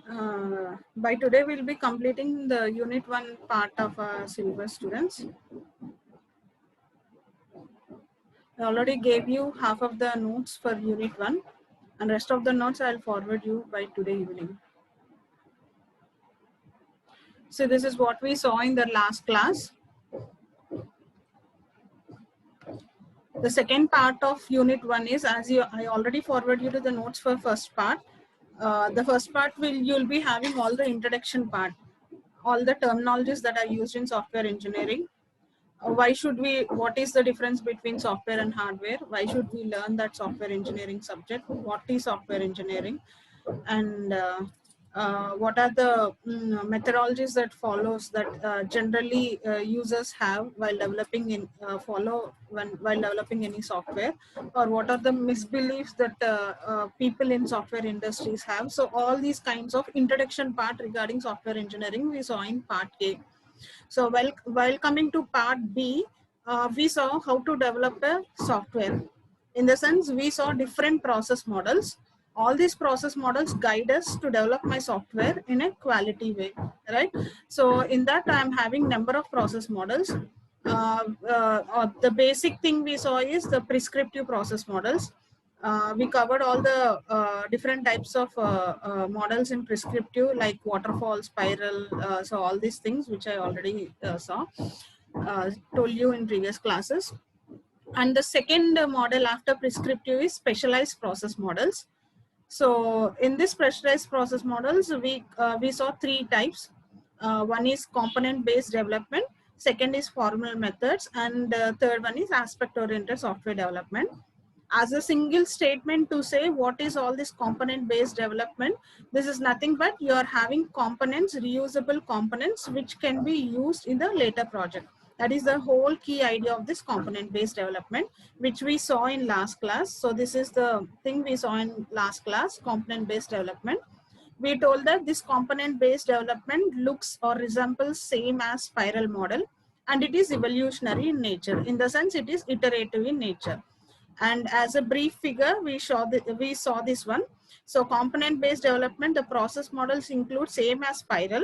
By today, we'll be completing the Unit 1 part of our syllabus, students. I already gave you half of the notes for Unit 1, and rest of the notes I'll forward you by today evening. So this is what we saw in the last class. The second part of Unit 1 is, I already forwarded you to the notes for first part. The first part you'll be having all the introduction part, all the terminologies that are used in software engineering. What is the difference between software and hardware? Why should we learn that software engineering subject? What is software engineering? And what are the methodologies that follows that generally users have while developing while developing any software, or what are the misbeliefs that people in software industries have? So all these kinds of introduction part regarding software engineering we saw in part A. So while coming to part B, we saw how to develop a software. In the sense, we saw different process models. All these process models guide us to develop my software in a quality way, right? So in that, I'm having number of process models. The basic thing we saw is the prescriptive process models. We covered all the different types of models in prescriptive, like waterfall, spiral, so all these things which I already told you in previous classes. And the second model after prescriptive is specialized process models. So in this specialized process models, we saw three types. One is component based development, second is formal methods, and third one is aspect oriented software development. As a single statement to say what is all this component based development, this is nothing but you are having components, reusable components, which can be used in the later project. That is the whole key idea of this component based development, which we saw in last class. So this is the thing we saw in last class, component based development. We told that this component based development looks or resembles same as spiral model, and it is evolutionary in nature, in the sense it is iterative in nature. And as a brief figure, we saw this one. So component based development, the process models include same as spiral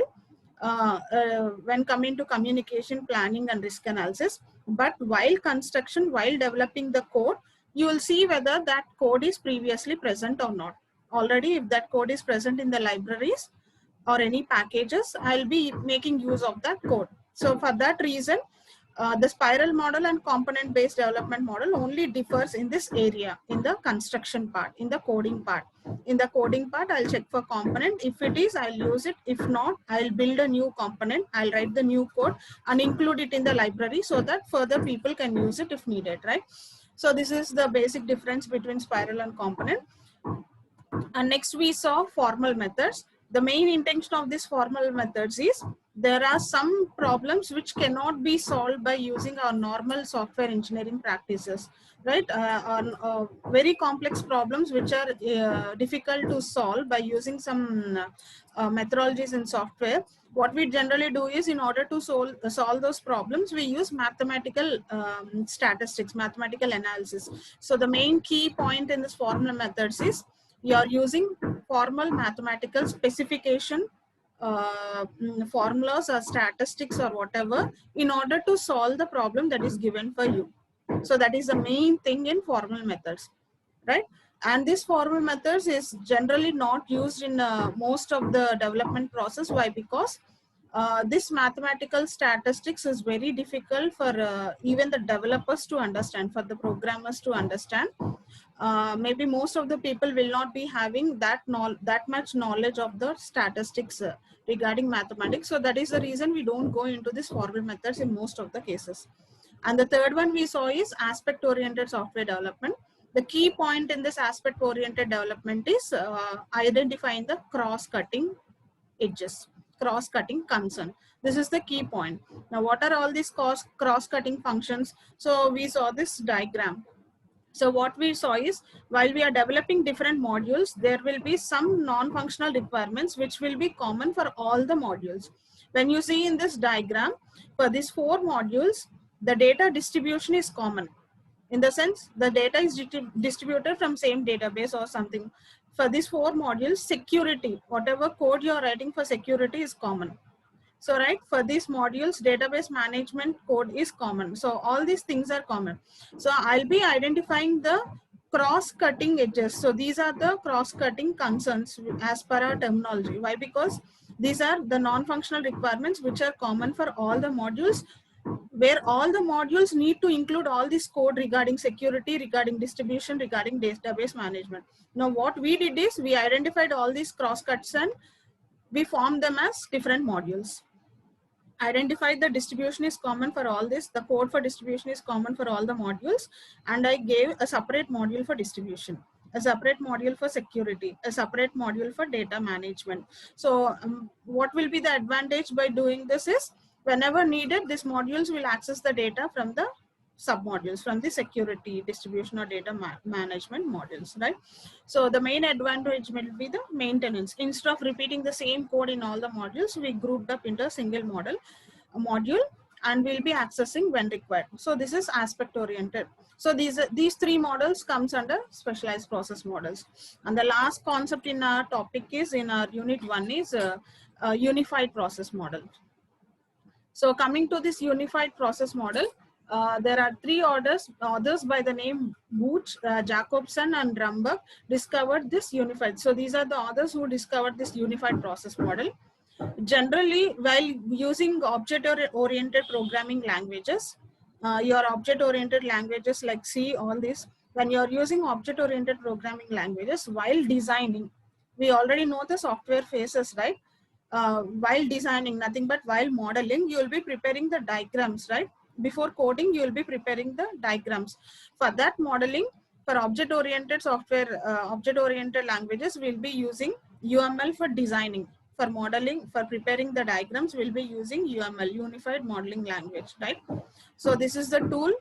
when coming to communication, planning, and risk analysis. But while construction, while developing the code, you will see whether that code is previously present or not. Already, if that code is present in the libraries or any packages, I'll be making use of that code. So for that reason, the spiral model and component based development model only differs in this area, in the construction part, in the coding part. In the coding part, I'll check for component. If it is, I'll use it. If not, I'll build a new component. I'll write the new code and include it in the library so that further people can use it if needed, right? So this is the basic difference between spiral and component. And next we saw formal methods. The main intention of these formal methods is there are some problems which cannot be solved by using our normal software engineering practices, right? Very complex problems which are difficult to solve by using some methodologies in software. What we generally do is, in order to solve those problems, we use mathematical statistics, mathematical analysis. So the main key point in this formal methods is you are using formal mathematical specification formulas or statistics or whatever in order to solve the problem that is given for you. So that is the main thing in formal methods, right? And this formal methods is generally not used in most of the development process. Why? Because this mathematical statistics is very difficult for even the developers to understand, for the programmers to understand. Maybe most of the people will not be having that much knowledge of the statistics regarding mathematics. So that is the reason we don't go into this formal methods in most of the cases. And the third one we saw is aspect oriented software development. The key point in this aspect oriented development is identifying the cross-cutting edges, cross-cutting concern. This is the key point. Now, what are all these cross-cutting functions? So we saw this diagram. So what we saw is, while we are developing different modules, there will be some non-functional requirements which will be common for all the modules. When you see in this diagram, for these 4 modules, the data distribution is common. In the sense, the data is distributed from same database or something. For these 4 modules, security, whatever code you're writing for security is common. So right, for these modules, database management code is common. So all these things are common. So I'll be identifying the cross-cutting edges. So these are the cross-cutting concerns as per our terminology. Why? Because these are the non-functional requirements which are common for all the modules, where all the modules need to include all this code regarding security, regarding distribution, regarding database management. Now what we did is we identified all these cross-cuts and we formed them as different modules. Identified the distribution is common for all this, the code for distribution is common for all the modules, and I gave a separate module for distribution, a separate module for security, a separate module for data management. So what will be the advantage by doing this is, whenever needed, these modules will access the data from the submodules, from the security, distribution or data management modules, right? So the main advantage will be the maintenance. Instead of repeating the same code in all the modules, we grouped up into a single module and we'll be accessing when required. So this is aspect oriented. So these 3 models comes under specialized process models. And the last concept in our topic is, in our unit 1 is a unified process model. So coming to this unified process model, there are 3 authors by the name Booch, Jacobson and Rumberg discovered this unified. So these are the authors who discovered this unified process model. Generally, while using object-oriented programming languages, your object-oriented languages like C, all this, when you're using object-oriented programming languages, while designing, we already know the software phases, right? While designing, nothing but while modeling, you will be preparing the diagrams, right? Before coding, you will be preparing the diagrams. For that modeling, for object-oriented software, object-oriented languages, we'll be using UML for designing. For modeling, for preparing the diagrams, we'll be using UML, Unified Modeling Language, right? So this is the tool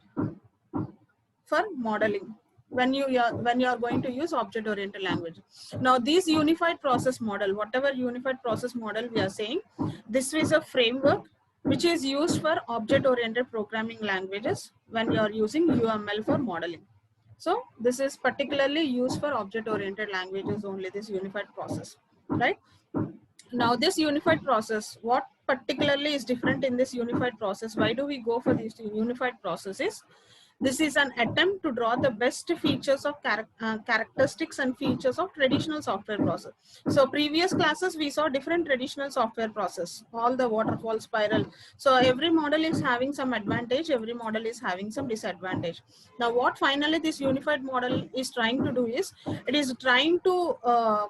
for modeling when you are going to use object-oriented language. Now this unified process model, whatever unified process model we are saying, this is a framework which is used for object-oriented programming languages when you are using UML for modeling. So this is particularly used for object-oriented languages only, this unified process, right? Now this unified process, what particularly is different in this unified process? Why do we go for these unified processes? This is an attempt to draw the best features of characteristics and features of traditional software process. So previous classes, we saw different traditional software process, all the waterfall spiral. So every model is having some advantage, every model is having some disadvantage. Now what finally this unified model is trying to do is, it is trying to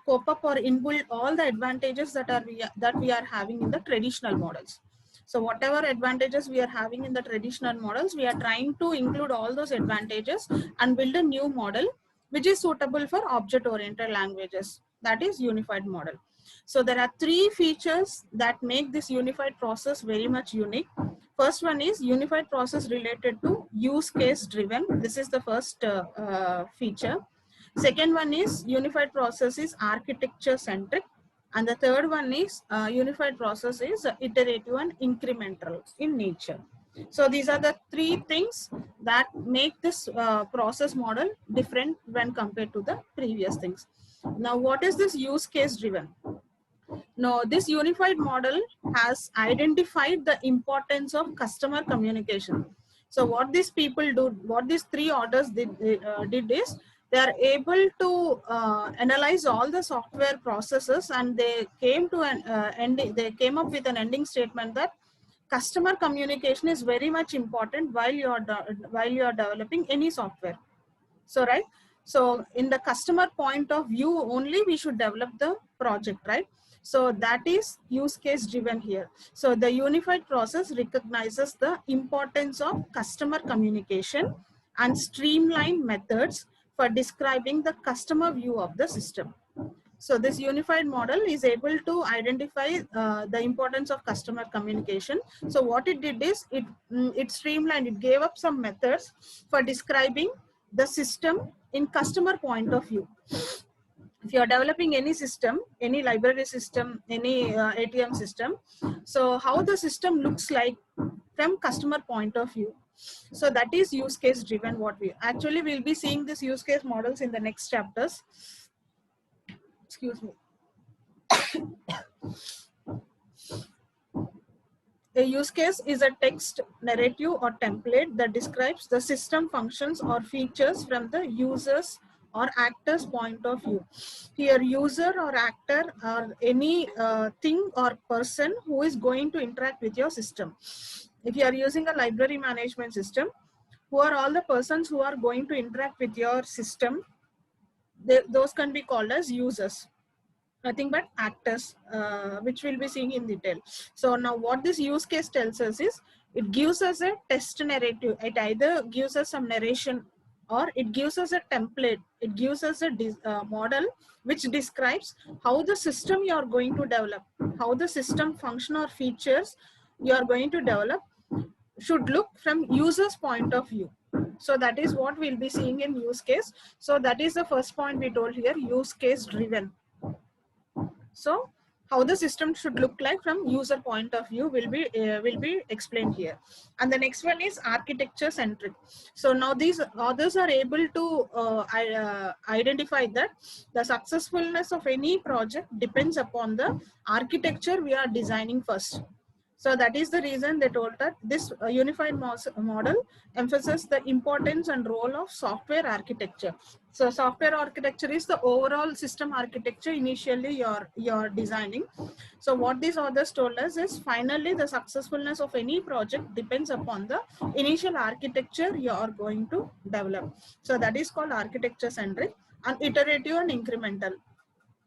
cope up or inbuild all the advantages that we are having in the traditional models. So whatever advantages we are having in the traditional models, we are trying to include all those advantages and build a new model which is suitable for object-oriented languages. That is unified model. So there are 3 features that make this unified process very much unique. First one is unified process related to use case driven. This is the first feature. Second one is unified process is architecture centric. And the third one is unified process is iterative and incremental in nature. So these are the 3 things that make this process model different when compared to the previous things. Now, what is this use case driven? Now, this unified model has identified the importance of customer communication. So what these people do, what these 3 authors did is, they are able to analyze all the software processes, and they came to an ending. They came up with an ending statement that customer communication is very much important while you are developing any software. So right. So in the customer point of view only, we should develop the project, right? So that is use case driven here. So the unified process recognizes the importance of customer communication and streamlined methods for describing the customer view of the system. So this unified model is able to identify the importance of customer communication. So what it did is, it streamlined, it gave up some methods for describing the system in customer point of view. If you are developing any system, any library system, any ATM system, so how the system looks like from customer point of view. So that is use case driven. What we actually will be seeing this use case models in the next chapters. Excuse me. A use case is a text, narrative, or template that describes the system functions or features from the user's or actor's point of view. Here, user or actor or any thing or person who is going to interact with your system. If you are using a library management system, who are all the persons who are going to interact with your system? Those can be called as users. Nothing but actors, which we'll be seeing in detail. So now what this use case tells us is, it gives us a test narrative. It either gives us some narration or it gives us a template. It gives us a model which describes how the system you are going to develop, how the system function or features you are going to develop should look from user's point of view. So that is what we'll be seeing in use case. So that is the first point we told here, use case driven. So how the system should look like from user point of view will be explained here. And the next one is architecture centric. So now these authors are able to identify that the successfulness of any project depends upon the architecture we are designing first. So that is the reason they told that this unified model emphasizes the importance and role of software architecture. So software architecture is the overall system architecture initially you're designing. So what these authors told us is, finally the successfulness of any project depends upon the initial architecture you are going to develop. So that is called architecture centric and iterative and incremental.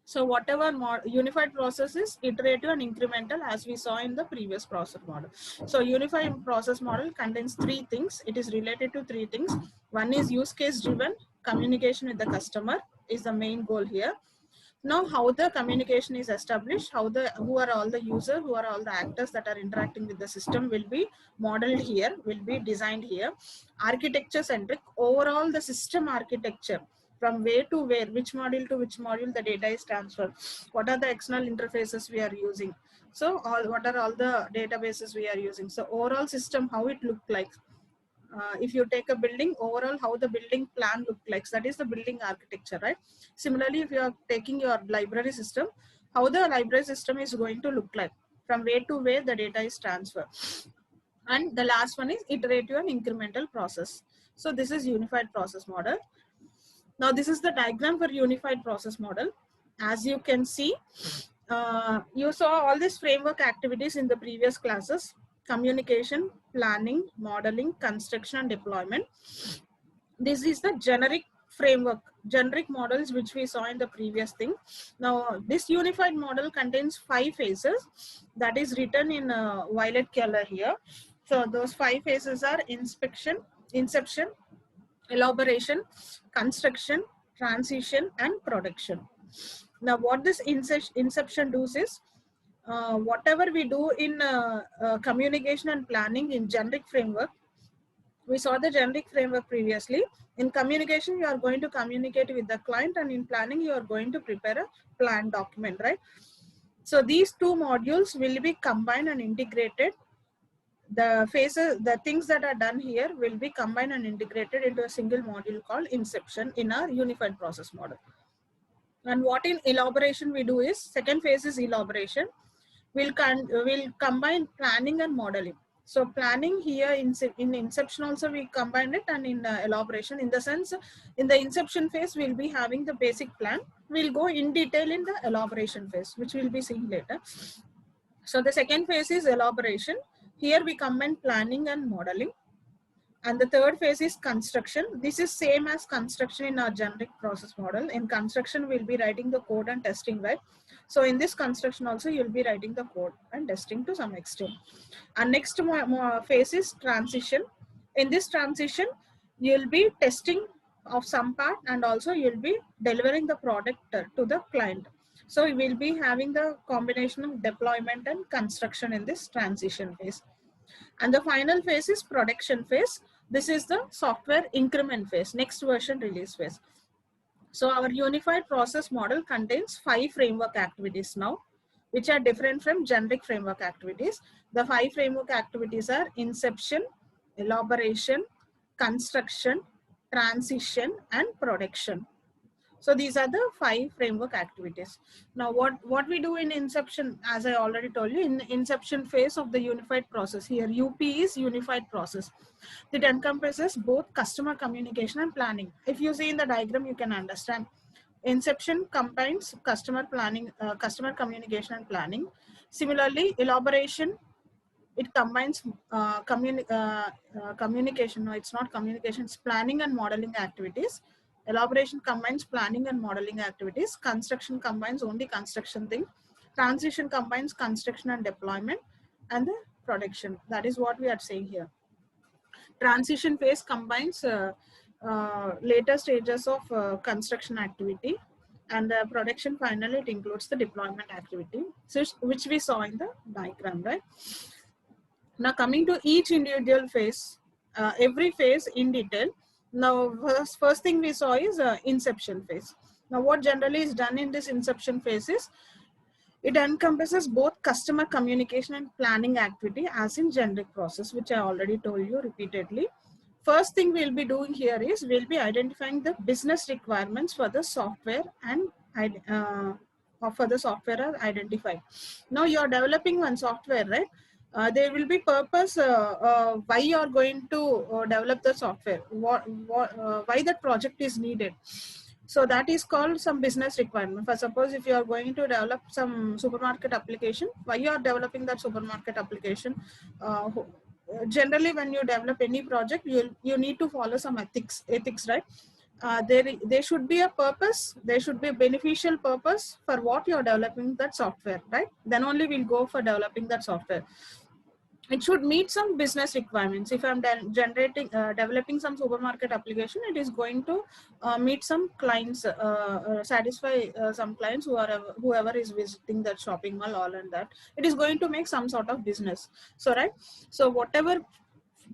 So whatever unified process is iterative and incremental, as we saw in the previous process model. So unified process model contains three things. It is related to three things. One is use case driven. Communication with the customer is the main goal here. Now how the communication is established, who are all the users, who are all the actors that are interacting with the system will be modeled here, will be designed here. Architecture centric, overall the system architecture, from where to where, which module to which module the data is transferred, what are the external interfaces we are using, so what are all the databases we are using. So overall system, how it looked like. If you take a building, overall how the building plan look like, that is the building architecture, right? Similarly, if you are taking your library system, how the library system is going to look like, from where to where the data is transferred. And the last one is iterative and incremental process. So this is unified process model. Now this is the diagram for unified process model. As you can see, you saw all these framework activities in the previous classes: communication, planning, modeling, construction, and deployment. This is the generic framework, generic models which we saw in the previous thing. Now this unified model contains 5 phases that is written in violet color here. So those 5 phases are inception, elaboration, construction, transition, and production. Now what this inception does is, whatever we do in communication and planning in generic framework, we saw the generic framework previously. In communication, you are going to communicate with the client, and in planning, you are going to prepare a plan document, right? So these two modules will be combined and integrated. The phases, the things that are done here will be combined and integrated into a single module called inception in our unified process model. And what in elaboration we do is, second phase is elaboration. We'll combine planning and modeling. So planning here in inception also we combine it, and in elaboration, in the sense, in the inception phase we'll be having the basic plan. We'll go in detail in the elaboration phase, which we'll be seeing later. So the second phase is elaboration. Here we combine planning and modeling. And the third phase is construction. This is same as construction in our generic process model. In construction, we'll be writing the code and testing, right? So in this construction also, you'll be writing the code and testing to some extent. And next phase is transition. In this transition, you'll be testing of some part, and also you'll be delivering the product to the client. So we will be having the combination of deployment and construction in this transition phase. And the final phase is production phase. This is the software increment phase, next version release phase. So our unified process model contains 5 framework activities now, which are different from generic framework activities. The 5 framework activities are inception, elaboration, construction, transition, and production. So these are the 5 framework activities. Now what we do in inception, as I already told you, in the inception phase of the unified process, here UP is unified process. It encompasses both customer communication and planning. If you see in the diagram, you can understand. Inception combines customer planning, customer communication and planning. Similarly, elaboration, it combines communication. No, it's not communication, it's planning and modeling activities. Elaboration combines planning and modeling activities. Construction combines only construction thing. Transition combines construction and deployment. And the production, that is what we are saying here. Transition phase combines later stages of construction activity, and production finally it includes the deployment activity, so which we saw in the diagram, right? Now coming to each individual phase, every phase in detail. Now first thing we saw is inception phase. Now what generally is done in this inception phase is, it encompasses both customer communication and planning activity as in generic process, which I already told you repeatedly. First thing we'll be doing here is, we'll be identifying the business requirements for the software, and for the software are identified. Now you're developing one software, right? There will be purpose why you are going to develop the software, why that project is needed. So that is called some business requirement. For suppose if you are going to develop some supermarket application, why you are developing that supermarket application? Generally, when you develop any project, you need to follow some ethics, right? There should be a purpose, there should be a beneficial purpose for what you are developing that software, right? Then only we'll go for developing that software. It should meet some business requirements. If I'm developing some supermarket application, it is going to meet some clients, satisfy some clients whoever is visiting that shopping mall, all and that. It is going to make some sort of business. So right. So whatever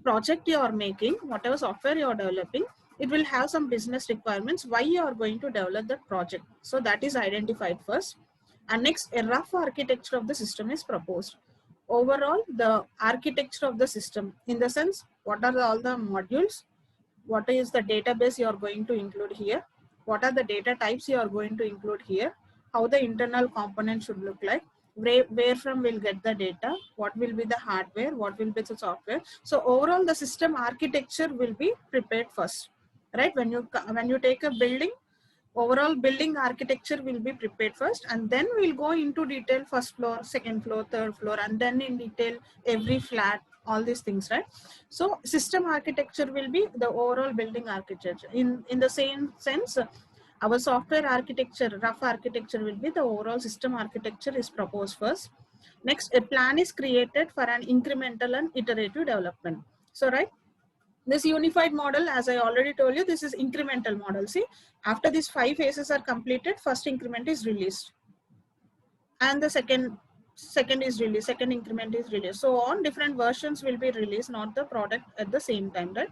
project you are making, whatever software you are developing, it will have some business requirements why you are going to develop that project. So that is identified first. And next, a rough architecture of the system is proposed. Overall, the architecture of the system, in the sense, what are all the modules, what is the database you are going to include here, what are the data types you are going to include here, how the internal component should look like, where from we'll get the data, what will be the hardware, what will be the software. So overall, the system architecture will be prepared first, right? When you take a building, overall building architecture will be prepared first, and then we'll go into detail first floor, second floor, third floor, and then in detail every flat, all these things, right? So system architecture will be the overall building architecture. In the same sense, our software architecture, rough architecture, will be the overall system architecture is proposed first. Next, a plan is created for an incremental and iterative development. So right, this unified model, as I already told you, this is incremental model. See, after these 5 phases are completed, first increment is released, and the second is released, second increment is released. So on, different versions will be released, not the product at the same time, right?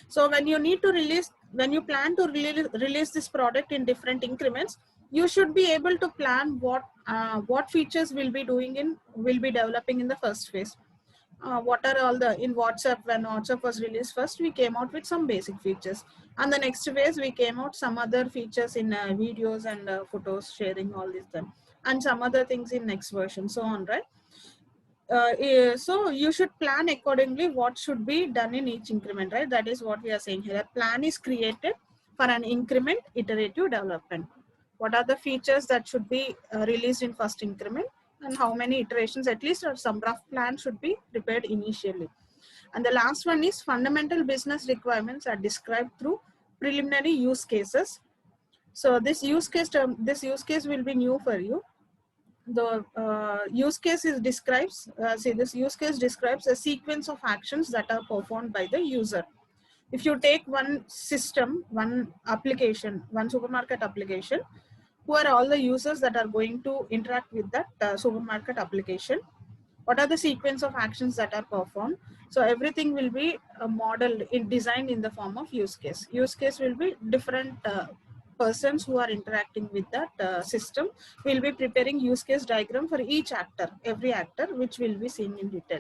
So when you need to release, when you plan to release this product in different increments, you should be able to plan what features will be developing in the first phase. What are all the, in WhatsApp, when WhatsApp was released first, we came out with some basic features, and the next phase we came out some other features in videos and photos sharing, all these them, and some other things in next version, so on, right? So you should plan accordingly what should be done in each increment, right? That is what we are saying here. A plan is created for an increment iterative development. What are the features that should be released in first increment, and how many iterations, at least, or some rough plan should be prepared initially. And the last one is fundamental business requirements are described through preliminary use cases. So this use case will be new for you. The use case describes a sequence of actions that are performed by the user. If you take one system, one application, one supermarket application, who are all the users that are going to interact with that supermarket application? What are the sequence of actions that are performed? So everything will be modeled, designed in the form of use case. Use case will be different persons who are interacting with that system. We'll be preparing use case diagram for each actor, every actor, which will be seen in detail.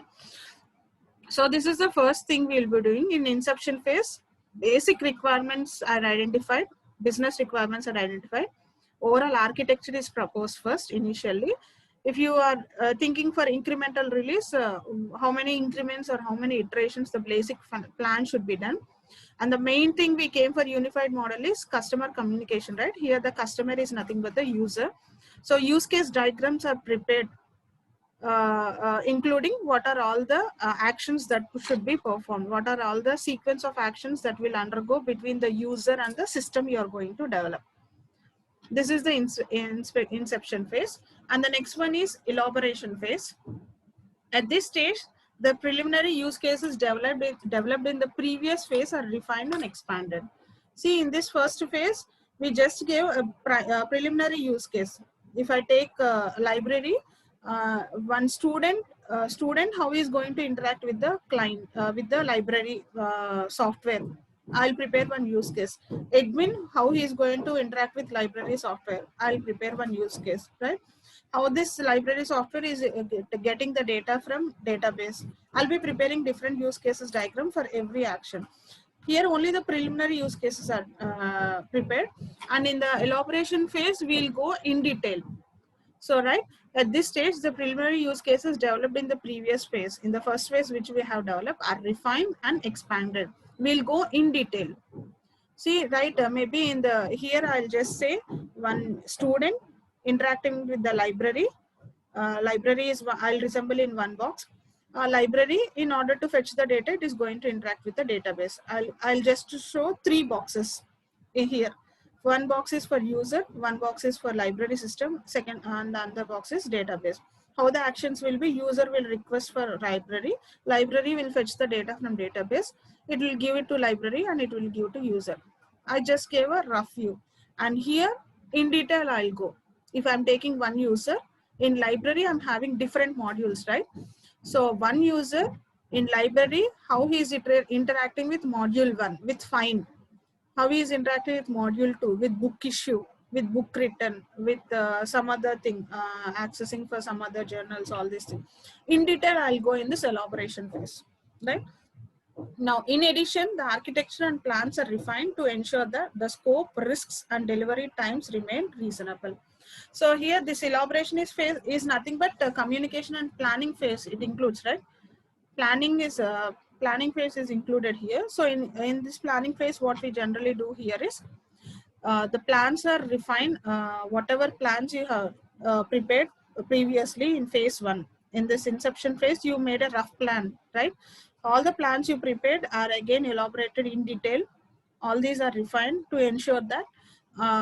So this is the first thing we'll be doing in inception phase. Basic requirements are identified, business requirements are identified. Overall architecture is proposed first initially. If you are thinking for incremental release, how many increments or how many iterations the basic plan should be done. And the main thing we came for unified model is customer communication, right? Here the customer is nothing but the user. So use case diagrams are prepared, including what are all the actions that should be performed, what are all the sequence of actions that will undergo between the user and the system you are going to develop. This is the inception phase. And the next one is elaboration phase. At this stage, the preliminary use cases developed in the previous phase are refined and expanded. See, in this first phase, we just gave a preliminary use case. If I take a library, one student, how is going to interact with the client, with the library software. I'll prepare one use case. Admin, how he is going to interact with library software. I'll prepare one use case, right? How this library software is getting the data from database. I'll be preparing different use cases diagram for every action. Here only the preliminary use cases are prepared, and in the elaboration phase, we'll go in detail. So, right, at this stage, the preliminary use cases developed in the previous phase, in the first phase which we have developed, are refined and expanded. We'll go in detail. See, right, maybe in the, here I'll just say one student interacting with the library. Library is, I'll resemble in one box. Library, in order to fetch the data, it is going to interact with the database. I'll just show 3 boxes in here. One box is for user, one box is for library system, second, and the other box is database. How the actions will be: user will request for library will fetch the data from database, it will give it to library, and it will give to user. I just gave a rough view, and here in detail I'll go. If I'm taking one user, in library I'm having different modules, right? So one user in library, how he is interacting with module 1 with find, how he is interacting with module 2 with book issue, with book written, with some other thing, accessing for some other journals, all these things. In detail, I'll go in this elaboration phase, right? Now, in addition, the architecture and plans are refined to ensure that the scope, risks, and delivery times remain reasonable. So here, this elaboration is nothing but communication and planning phase. It includes, right? Planning phase is included here. So in this planning phase, what we generally do here is the plans are refined. Whatever plans you have prepared previously in phase 1. In this inception phase, you made a rough plan, right? All the plans you prepared are again elaborated in detail. All these are refined to ensure that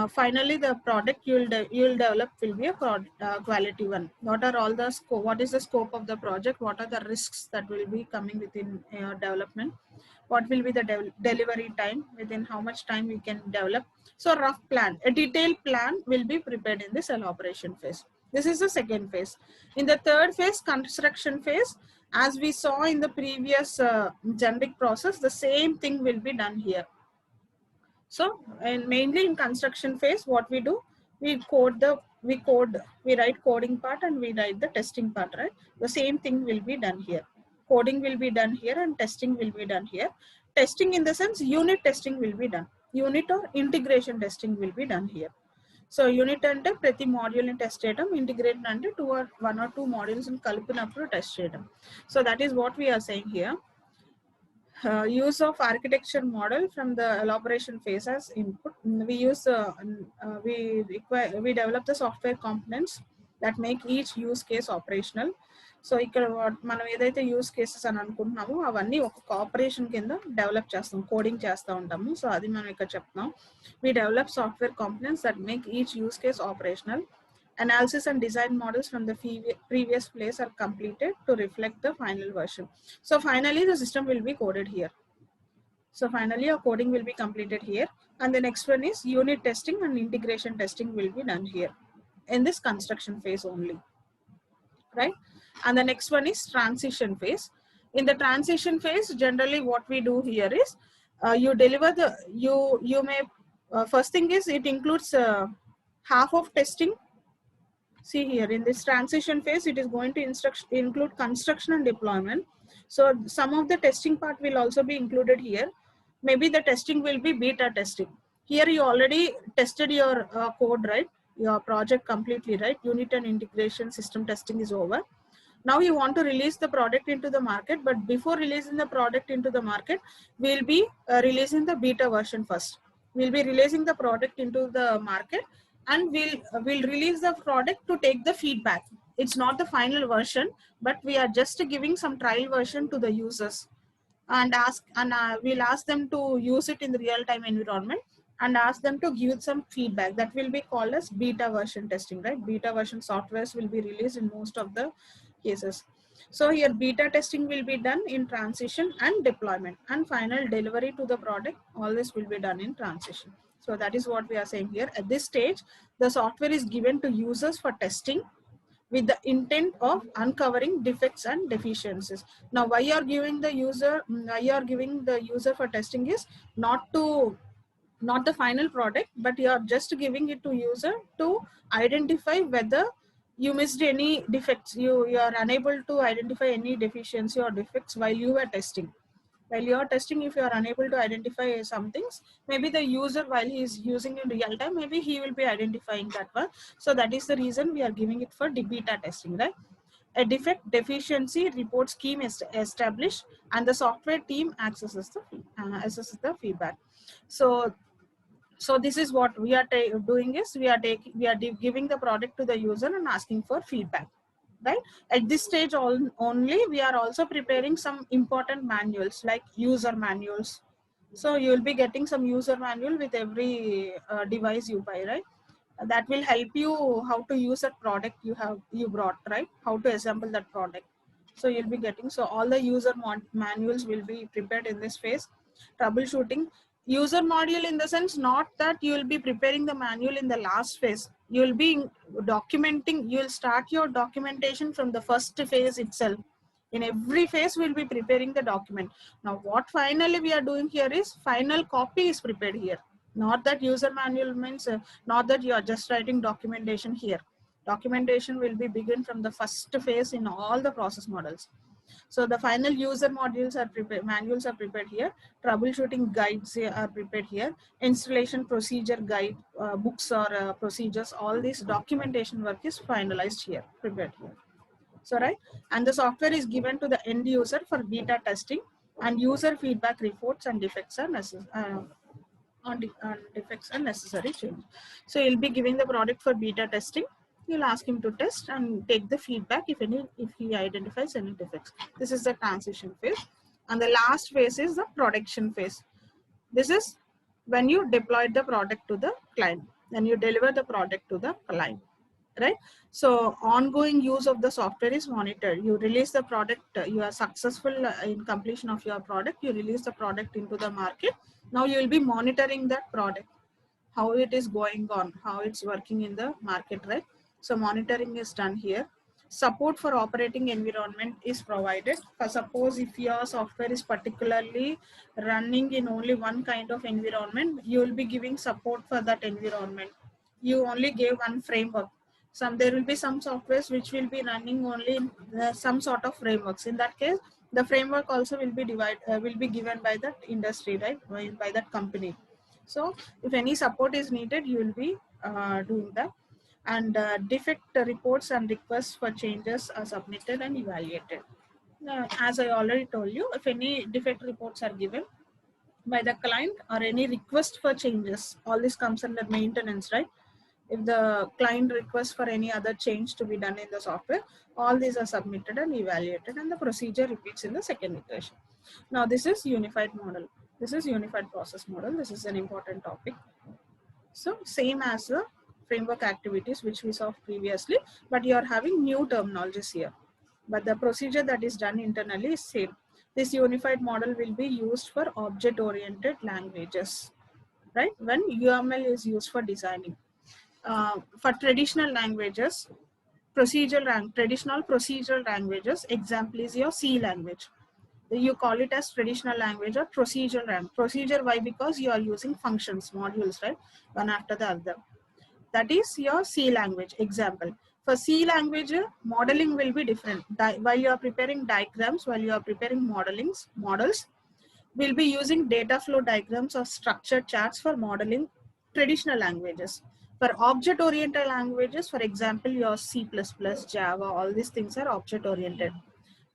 finally the product you'll develop will be a quality one. What are all the scope? What is the scope of the project? What are the risks that will be coming within your development? What will be the delivery time? Within how much time we can develop? So rough plan, a detailed plan will be prepared in this elaboration phase. This is the second phase. In the third phase, construction phase, as we saw in the previous generic process, the same thing will be done here. So, and mainly in construction phase, what we do, we write coding part and we write the testing part, right? The same thing will be done here. Coding will be done here and testing will be done here. Testing in the sense unit testing will be done. Unit or integration testing will be done here. So unit ante prati module ni test cheyadam, integrate ante 1 or 2 modules in kalpinappudu test cheyadam. So that is what we are saying here. Use of architecture model from the elaboration phase as input. We use we develop the software components that make each use case operational. So ఇక్కడ మనం ఏదైతే use cases అని అనుకుంటున్నామో అవన్నీ ఒక cooperation కింద develop చేస్తాం, coding చేస్తూ ఉంటాము. సో అది మనం ఇక్కడ చెప్తున్నాం. We develop software components that make each use case operational. Analysis and design models from the previous phase are completed to reflect the final version. So finally the system will be coded here. So finally our coding will be completed here. And the next one is unit testing and integration testing will be done here in this construction phase only, right? And the next one is transition phase. In the transition phase, generally what we do here is you deliver the, you may, first thing is it includes half of testing. See here in this transition phase, it is going to include construction and deployment. So some of the testing part will also be included here. Maybe the testing will be beta testing. Here you already tested your code, right? Your project completely, right? Unit and integration system testing is over. Now you want to release the product into the market, but before releasing the product into the market, we'll be releasing the beta version first. We'll be releasing the product into the market, and we'll release the product to take the feedback. It's not the final version, but we are just giving some trial version to the users, and we'll ask them to use it in the real-time environment and ask them to give some feedback. That will be called as beta version testing, right? Beta version softwares will be released in most of the cases. So here beta testing will be done in transition and deployment, and final delivery to the product. All this will be done in transition. So that is what we are saying here. At this stage, the software is given to users for testing with the intent of uncovering defects and deficiencies. Now, why you are giving the user for testing is not the final product, but you are just giving it to user to identify whether you missed any defects. You are unable to identify any deficiency or defects while you are testing. While you are testing, if you are unable to identify some things, maybe the user, while he is using in real time, maybe he will be identifying that one. So that is the reason we are giving it for beta testing, right? A defect deficiency report scheme is established, and the software team assesses the feedback. So this is what we are doing is we are giving the product to the user and asking for feedback, right? At this stage only we are also preparing some important manuals like user manuals. So you will be getting some user manual with every device you buy, right? That will help you how to use that product you brought, right? How to assemble that product. So you'll be getting, so all the user manuals will be prepared in this phase. Troubleshooting user module, in the sense, not that you will be preparing the manual in the last phase. You will be documenting, you will start your documentation from the first phase itself. In every phase we'll be preparing the document. Now what finally we are doing here is final copy is prepared here. Not that user manual means not that you are just writing documentation here. Documentation will be begin from the first phase in all the process models. So the final user modules are prepared, manuals are prepared here. Troubleshooting guides are prepared here. Installation procedure guide, books or procedures, all this documentation work is finalized here, prepared here. So right, and the software is given to the end user for beta testing, and user feedback reports and defects are necessary. On defects and necessary change. So you'll be giving the product for beta testing. You'll ask him to test and take the feedback if he identifies any defects. This is the transition phase, and the last phase is the production phase. This is when you deploy the product to the client, then you deliver the product to the client, right? So ongoing use of the software is monitored. You release the product, you are successful in completion of your product, you release the product into the market. Now you will be monitoring that product, how it is going on, how it's working in the market, right? So monitoring is done here. Support for operating environment is provided. Suppose if your software is particularly running in only one kind of environment, you will be giving support for that environment. You only gave one framework. There will be some softwares which will be running only in some sort of frameworks. In that case, the framework also will be given by that industry, right? By that company. So if any support is needed, you will be doing that. And defect reports and requests for changes are submitted and evaluated. As I already told you, if any defect reports are given by the client or any request for changes, all this comes under maintenance, right? If the client requests for any other change to be done in the software, all these are submitted and evaluated, and the procedure repeats in the second iteration. Now this is unified model. This is unified process model. This is an important topic. So same as the framework activities which we saw previously, but you are having new terminologies here. But the procedure that is done internally is same. This unified model will be used for object-oriented languages, right? When UML is used for designing. For traditional languages, traditional procedural languages, example is your C language. You call it as traditional language or procedural language. Procedure, why? Because you are using functions, modules, right? One after the other. That is your C language example. For C language, modeling will be different. While you are preparing diagrams, while you are preparing models, we'll be using data flow diagrams or structured charts for modeling traditional languages. For object-oriented languages, for example, your C++, Java, all these things are object-oriented.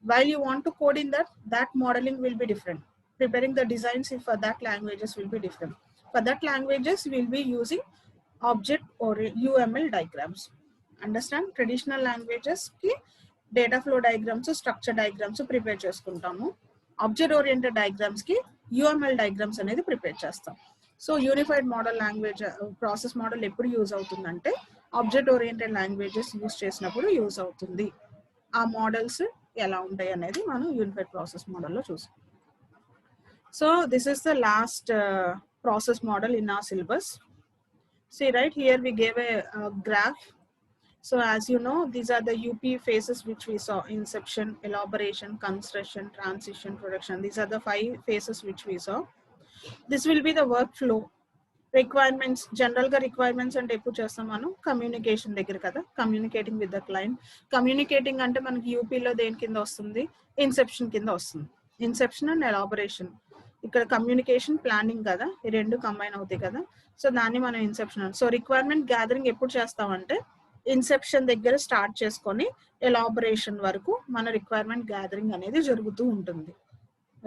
While you want to code in that modeling will be different. Preparing the designs for that languages will be different. For that languages, we'll be using object or UML diagrams. Understand? Traditional languages ki data flow diagrams, structure diagrams prepare chestuntamu. Object oriented diagrams ki UML diagrams anedi prepare chestam. So unified model language process model eppudu use avutundante object oriented languages use chesinappudu use avutundi. Aa models ela untayi anedi manam unified process model lo chusam. So this is the last process model in our syllabus. See, right here we gave a graph. So as you know, these are the UP phases which we saw: inception, elaboration, construction, transition, production. These are the 5 phases which we saw. This will be the workflow. Requirements, general requirements and epu chestamanu communication దగ్గర కదా, communicating with the client. Communicating అంటే మనకి UP లో దేని కింద వస్తుంది? Inception కింద వస్తుంది. Inception and elaboration. ఇక్కడ కమ్యూనికేషన్ ప్లానింగ్ కదా, ఈ రెండు కంబైన్ అవుతాయి కదా. సో దాన్ని మనం ఇన్సెప్షన్. సో రిక్వైర్మెంట్ గ్యాదరింగ్ ఎప్పుడు చేస్తామంటే ఇన్సెప్షన్ దగ్గర స్టార్ట్ చేసుకొని ఎలాబొరేషన్ వరకు మన రిక్వైర్మెంట్ గ్యాదరింగ్ అనేది జరుగుతూ ఉంటుంది.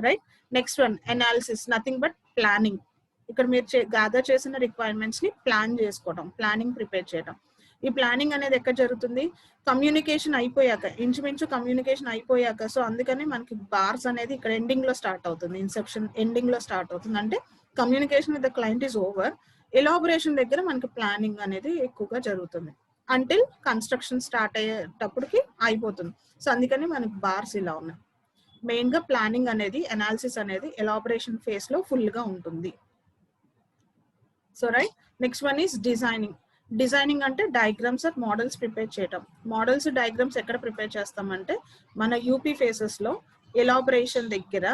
Right. Next one analysis, nothing but planning. ఇక్కడ మీరు గ్యాదర్ చేసిన రిక్వైర్మెంట్స్ ని ప్లాన్ చేసుకోవడం, ప్లానింగ్ ప్రిపేర్ చేయడం. ఈ ప్లానింగ్ అనేది ఎక్కడ జరుగుతుంది? కమ్యూనికేషన్ అయిపోయాక, ఇంచుమించు కమ్యూనికేషన్ అయిపోయాక. సో అందుకని మనకి బార్స్ అనేది ఇక్కడ ఎండింగ్ లో స్టార్ట్ అవుతుంది. ఇన్సెప్షన్ ఎండింగ్ లో స్టార్ట్ అవుతుంది. అంటే communication with the client is over. Elaboration దగ్గర మనకి ప్లానింగ్ అనేది ఎక్కువగా జరుగుతుంది. అంటిల్ కన్స్ట్రక్షన్ స్టార్ట్ అయ్యేటప్పటికి అయిపోతుంది. సో అందుకని మనకి బార్స్ ఇలా ఉన్నాయి. మెయిన్ గా ప్లానింగ్ అనేది, అనాలిసిస్ అనేది ఎలాబొరేషన్ ఫేజ్ లో ఫుల్ గా ఉంటుంది. So right. Next one is designing. Designing అంటే డయాగ్రామ్స్ ఆర్ మోడల్స్ ప్రిపేర్ చేయటం. మోడల్స్ డయాగ్రామ్స్ ఎక్కడ ప్రిపేర్ చేస్తామంటే మన యూపీ ఫేసెస్ లో ఎలాబొరేషన్ దగ్గర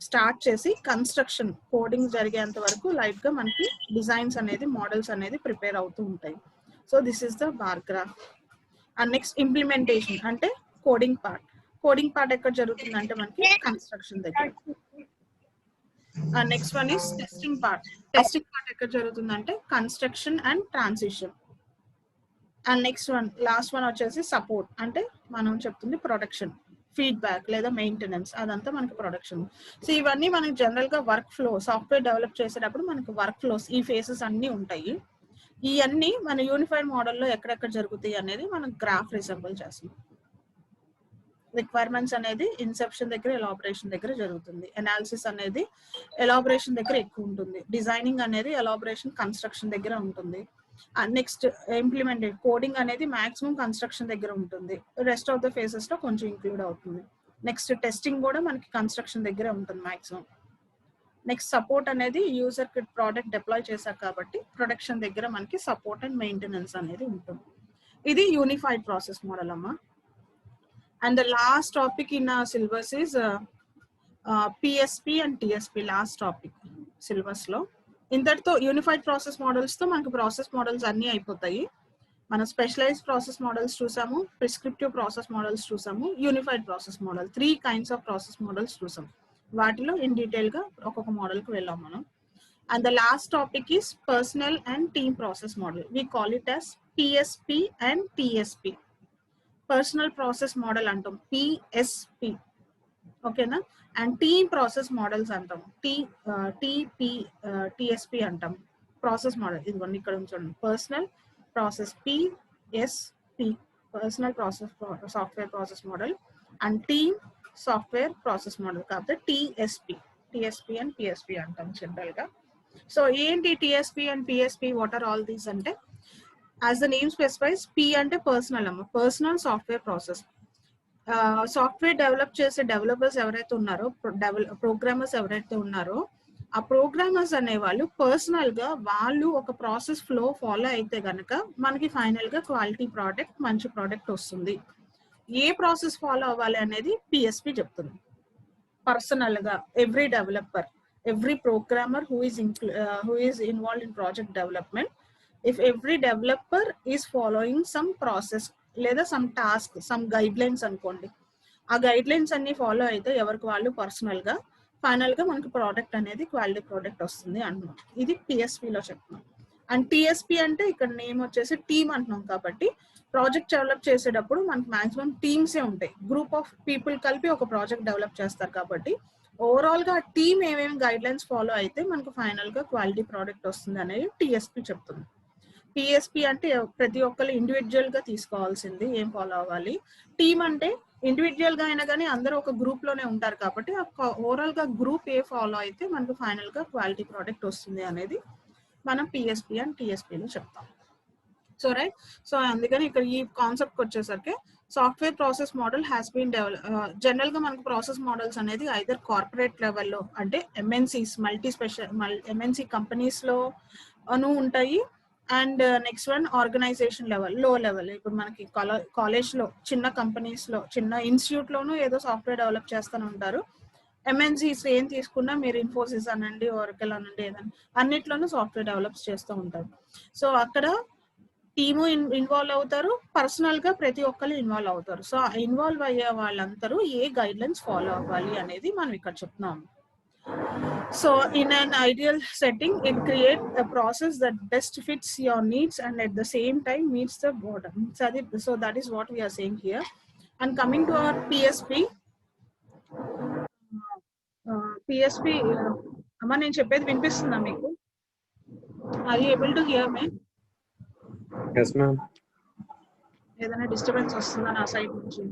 స్టార్ట్ చేసి కన్స్ట్రక్షన్ కోడింగ్ జరిగేంత వరకు లైట్ గా మనకి డిజైన్స్ అనేది, మోడల్స్ అనేది ప్రిపేర్ అవుతూ ఉంటాయి. So this is the bar graph. And next implementation అంటే కోడింగ్ పార్ట్. కోడింగ్ పార్ట్ ఎక్కడ జరుగుతుంది అంటే మనకి కన్స్ట్రక్షన్ దగ్గర. Next one is testing part. Testing part ఎక్కడ జరుగుతుంది అంటే construction and transition. And next one, last one వచ్చేసి సపోర్ట్. అంటే మనం చెప్తుంది ప్రొడక్షన్, ఫీడ్బ్యాక్ లేదా మెయింటెనెన్స్, అదంతా మనకి ప్రొడక్షన్. సో ఇవన్నీ మనకి జనరల్ గా వర్క్ ఫ్లో, సాఫ్ట్వేర్ డెవలప్ చేసేటప్పుడు మనకి వర్క్ ఫ్లోస్, ఈ ఫేసెస్ అన్ని ఉంటాయి. ఇవన్నీ మన యూనిఫైడ్ మోడల్లో ఎక్కడెక్కడ జరుగుతాయి అనేది మనం గ్రాఫ్ రిజంబుల్ చేస్తాం. రిక్వైర్మెంట్స్ అనేది ఇన్సెప్షన్ దగ్గర, ఎలాబొరేషన్ దగ్గర జరుగుతుంది. అనాలిసిస్ అనేది ఎలాబొరేషన్ దగ్గర ఎక్కువ ఉంటుంది. డిజైనింగ్ అనేది ఎలాబొరేషన్, కన్స్ట్రక్షన్ దగ్గర ఉంటుంది. నెక్స్ట్ ఇంప్లిమెంటెడ్ కోడింగ్ అనేది మాక్సిమం కన్స్ట్రక్షన్ దగ్గర ఉంటుంది. రెస్ట్ ఆఫ్ ద ఫేసెస్ లో కొంచెం ఇంక్లూడ్ అవుతుంది. నెక్స్ట్ టెస్టింగ్ కూడా మనకి కన్స్ట్రక్షన్ దగ్గర ఉంటుంది మాక్సిమం. నెక్స్ట్ సపోర్ట్ అనేది యూజర్ కి ప్రోడక్ట్ డిప్లాయ్ చేశాక కాబట్టి ప్రొడక్షన్ దగ్గర మనకి సపోర్ట్ అండ్ మెయింటెనెన్స్ అనేది ఉంటుంది. ఇది యూనిఫైడ్ ప్రాసెస్ మోడల్ అమ్మా. And the last topic in our syllabus is PSP and TSP. Last topic syllabus lo. ఇంతటితో యూనిఫైడ్ ప్రాసెస్ మోడల్స్ తో మనకి ప్రాసెస్ మోడల్స్ అన్ని అయిపోతాయి. మనం స్పెషలైజ్డ్ ప్రాసెస్ మోడల్స్ చూసాము, ప్రిస్క్రిప్టివ్ ప్రాసెస్ మోడల్స్ చూసాము, unified process model. 3 kinds of process models చూసాం. వాటిలో ఇన్ డీటెయిల్ గా ఒక్కొక్క మోడల్ కి వెళ్ళాం మనం. And the last topic is personal and team process model. We call it as PSP and TSP. Personal process model అంటాం, PSP. ఓకేనా? And team process models అంటాం, టిఎస్పి అంటాం. ప్రాసెస్ మోడల్ ఇదిగోండి ఇక్కడ ఉంచండి. Personal process PSP, personal process software process model. And team software process model కాబట్టి TSP and PSP అంటాం general గా. సో ఏంటి TSP and PSP, what are all these అంటే, as the name specifies, P అంటే personal అమ్మ, personal software process. Software develop చేసే developers ఎవరైతే ఉన్నారో, ప్రోగ్రామర్స్ ఎవరైతే ఉన్నారో, ఆ ప్రోగ్రామర్స్ అనేవాళ్ళు పర్సనల్ గా వాళ్ళు ఒక ప్రాసెస్ ఫ్లో ఫాలో అయితే గనక మనకి ఫైనల్ గా క్వాలిటీ ప్రోడక్ట్, మంచి ప్రోడక్ట్ వస్తుంది. ఏ ప్రాసెస్ ఫాలో అవ్వాలి అనేది పిఎస్పి చెప్తుంది. పర్సనల్ గా every developer, every programmer who is involved in project development, if every developer is following some process లేదా some task some guidelines అనుకోండి, ఆ గైడ్ లైన్స్ అన్ని ఫాలో అయితే ఎవరికి వాళ్ళు పర్సనల్ గా ఫైనల్ గా మనకి ప్రోడక్ట్ అనేది క్వాలిటీ ప్రోడక్ట్ వస్తుంది అంటున్నాం. ఇది పిఎస్పిలో చెప్తున్నాం. అండ్ టిఎస్పి అంటే ఇక్కడ నేమ్ వచ్చేసి టీమ్ అంటున్నాం కాబట్టి ప్రాజెక్ట్ డెవలప్ చేసేటప్పుడు మనకి మాక్సిమం టీమ్సే ఉంటాయి, గ్రూప్ ఆఫ్ పీపుల్ కలిపి ఒక ప్రాజెక్ట్ డెవలప్ చేస్తారు కాబట్టి ఓవరాల్ గా టీమ్ ఏమేమి గైడ్ లైన్స్ ఫాలో అయితే మనకు ఫైనల్ గా క్వాలిటీ ప్రోడక్ట్ వస్తుంది అనేది టిఎస్పి చెప్తుంది. పిఎస్పి అంటే ప్రతి ఒక్కరు ఇండివిజువల్ గా తీసుకోవాల్సింది ఏం ఫాలో అవ్వాలి. టీమ్ అంటే ఇండివిజువల్ గా అయినా కానీ అందరూ ఒక గ్రూప్ లోనే ఉంటారు కాబట్టి ఓవరాల్ గా గ్రూప్ ఏ ఫాలో అయితే మనకు ఫైనల్ గా క్వాలిటీ ప్రోడక్ట్ వస్తుంది అనేది మనం పిఎస్పి అండ్ టిఎస్పిలో చెప్తాం. సో రైట్, సో అందుకని ఇక్కడ ఈ కాన్సెప్ట్ వచ్చేసరికి software process model has been develop. General గా మనకు ప్రాసెస్ మోడల్స్ అనేది ఐదర్ కార్పొరేట్ లెవెల్లో అంటే MNCs multi special MNC companies లో ఉంటాయి. And next one organization level, low level. ఇప్పుడు మనకి కాలేజ్ లో చిన్న కంపెనీస్ లో చిన్న ఇన్స్టిట్యూట్ లోనూ ఏదో సాఫ్ట్వేర్ డెవలప్ చేస్తూనే ఉంటారు. ఎంఎన్సీస్ ఏం తీసుకున్నా మీరు ఇన్ఫోసిస్ అనండి, ఒరాకిల్ అనండి, ఏదన్నా అన్నిట్లోనూ సాఫ్ట్వేర్ డెవలప్స్ చేస్తూ ఉంటారు. సో అక్కడ టీము ఇన్వాల్వ్ అవుతారు, పర్సనల్ గా ప్రతి ఒక్కరు ఇన్వాల్వ్ అవుతారు. సో ఇన్వాల్వ్ అయ్యే వాళ్ళందరూ ఏ గైడ్ లైన్స్ ఫాలో అవ్వాలి అనేది మనం ఇక్కడ చెప్తున్నాము. So in an ideal setting, it creates a process that best fits your needs and at the same time meets the border. So that is what we are saying here. And coming to our PSP, amma nenu cheppedi vinipistunda meeku? Are you able to hear me? Yes ma'am. ఏదైనా disturbance వస్తుందా నా side నుంచి?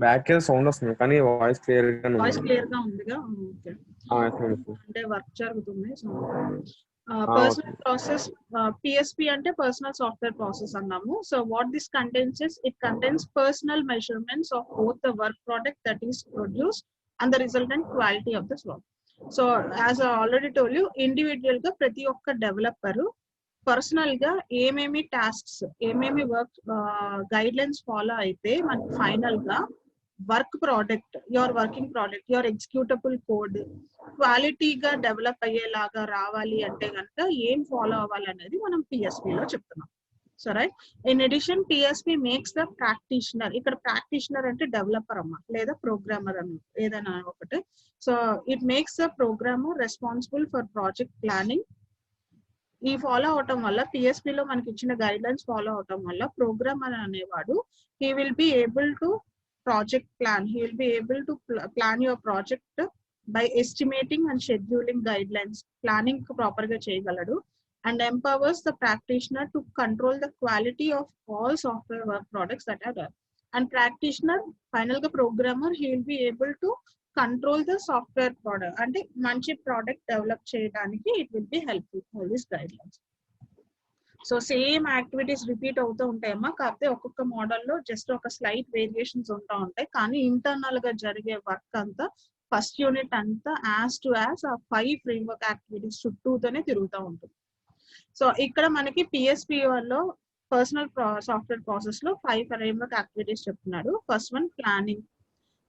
Back sound వస్తుంది కానీ voice clear గా ఉంది. Voice clear గా ఉందిగా? ఓకే, అంటే వర్క్ జరుగుతుంది. సో పర్సనల్ ప్రాసెస్ పిఎస్పి అంటే పర్సనల్ సాఫ్ట్వేర్ ప్రాసెస్ అన్నాము. So what this contains is, it contains personal measurements of both the work product that is produced and the resultant quality of this work. So as I already told you, individual గా ప్రతి ఒక్క developer personal గా ఏమేమి tasks ఏమేమి work guide lines follow అయితే మనకి final గా work product, your working product, your executable code క్వాలిటీగా డెవలప్ అయ్యేలాగా రావాలి అంటే కనుక ఏం ఫాలో అవ్వాలి అనేది మనం పిఎస్పిలో చెప్తున్నాం. So right, in addition PSP makes the practitioner, ఇక్కడ ప్రాక్టీషనర్ అంటే డెవలపర్ అమ్మ లేదా ప్రోగ్రామర్ అన్న ఏదైనా ఒకటి. So it makes the programmer responsible for project planning. ఈ ఫాలో అవటం వల్ల పిఎస్పిలో మనకి ఇచ్చిన గైడ్ లైన్స్ ఫాలో అవటం వల్ల ప్రోగ్రామర్ అనేవాడు he will be able to project plan, he will be able to plan your project by estimating and scheduling guidelines, planning proper ga cheyagaladu, and empowers the practitioner to control the quality of all software work products that are there. And practitioner final ga programmer, he will be able to control the software product and manchi product develop cheyadaniki it will be helpful all these guidelines. So same activities repeat అవుతూ ఉంటాయమ్మా, కాకపోతే ఒక్కొక్క మోడల్లో just ఒక slight variations ఉంటా ఉంటాయి, కానీ internal గా జరిగే వర్క్ అంతా ఫస్ట్ యూనిట్ అంతా యాజ్ టు యాజ్ ఆ 5 ఫ్రేమ్వర్క్ యాక్టివిటీస్ చుట్టూతోనే తిరుగుతూ ఉంటుంది. సో ఇక్కడ మనకి పిఎస్పి లో పర్సనల్ సాఫ్ట్వేర్ ప్రాసెస్ లో 5 ఫ్రేమ్వర్క్ యాక్టివిటీస్ చెప్తున్నాడు. First one planning.